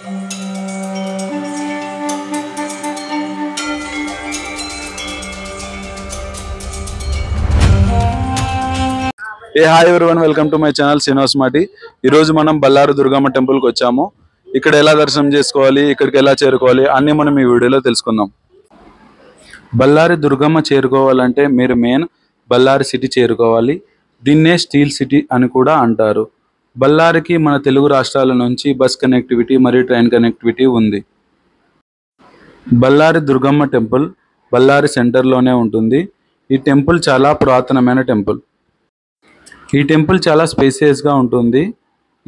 Hi everyone, welcome to my channel Srinivas మాటి. ఈరోజు మనం బళ్ళారి దుర్గమ్మ టెంపుల్కి వచ్చాము. ఇక్కడ ఎలా దర్శనం చేసుకోవాలి, ఇక్కడికి ఎలా చేరుకోవాలి అన్నీ మనం ఈ వీడియోలో తెలుసుకుందాం. బళ్ళారి దుర్గమ్మ చేరుకోవాలంటే మీరు మెయిన్ బళ్ళారి సిటీ చేరుకోవాలి. దీన్నే స్టీల్ సిటీ అని కూడా అంటారు. బళ్ళారికి మన తెలుగు రాష్ట్రాల నుంచి బస్ కనెక్టివిటీ మరియు ట్రైన్ కనెక్టివిటీ ఉంది. బళ్ళారి దుర్గమ్మ టెంపుల్ బళ్ళారి సెంటర్లోనే ఉంటుంది. ఈ టెంపుల్ చాలా పురాతనమైన టెంపుల్. ఈ టెంపుల్ చాలా స్పేసియస్గా ఉంటుంది.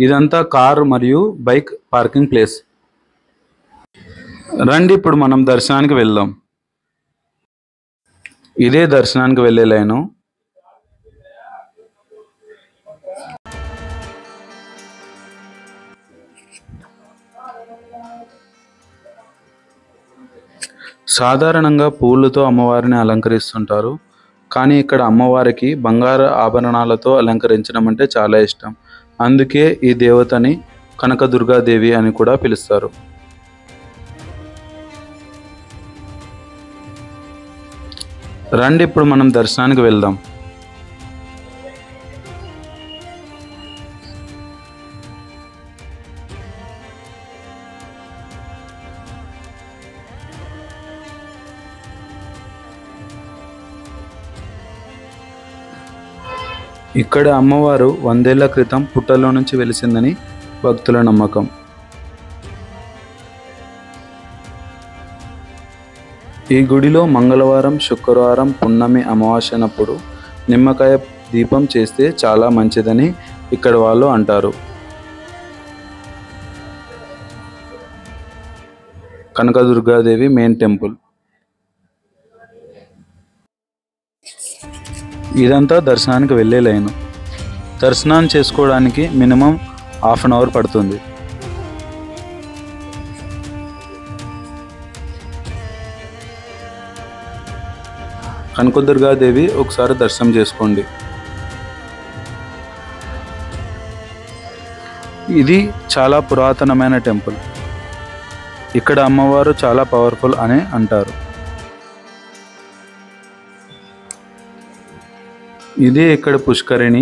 ఇదంతా కార్ మరియు బైక్ పార్కింగ్ ప్లేస్. రండి ఇప్పుడు మనం దర్శనానికి వెళ్దాం. ఇదే దర్శనానికి వెళ్ళే లైను. సాధారణంగా పూలతో అమ్మవారిని అలంకరిస్తుంటారు. కానీ ఇక్కడ అమ్మవారికి బంగారు ఆభరణాలతో అలంకరించడం అంటే చాలా ఇష్టం. అందుకే ఈ దేవతని కనకదుర్గాదేవి అని కూడా పిలుస్తారు. రండి ఇప్పుడు మనం దర్శనానికి వెళ్దాం. ఇక్కడ అమ్మవారు 100 ఏళ్ల క్రితం పుట్టలో నుంచి వెలిసిందని భక్తుల నమ్మకం. ఈ గుడిలో మంగళవారం, శుక్రవారం, పున్నమి, అమావాస్యనప్పుడు నిమ్మకాయ దీపం చేస్తే చాలా మంచిదని ఇక్కడ వాళ్ళు అంటారు. Kanaka Durga Devi main temple. ఇదంతా దర్శనానికి వెళ్ళే లైను. దర్శనం చేసుకోవడానికి మినిమం ½ అన్ అవర్ పడుతుంది. కనకదుర్గాదేవి ఒకసారి దర్శనం చేసుకోండి. ఇది చాలా పురాతనమైన టెంపుల్. ఇక్కడ అమ్మవారు చాలా పవర్ఫుల్ అని అంటారు. ఇదే ఇక్కడ పుష్కరిణి.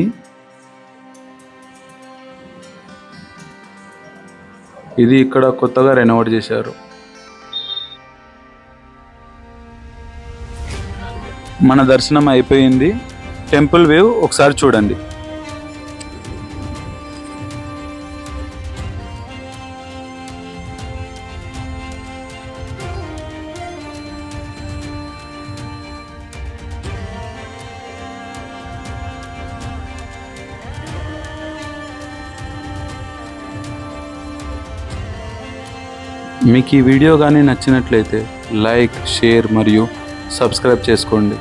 ఇది ఇక్కడ కొత్తగా రెనోవేట్ చేశారు. మన దర్శనం అయిపోయింది. టెంపుల్ వ్యూ ఒకసారి చూడండి. మీకు ఈ వీడియో కానీ నచ్చినట్లయితే లైక్, షేర్ మరియు సబ్స్క్రైబ్ చేసుకోండి.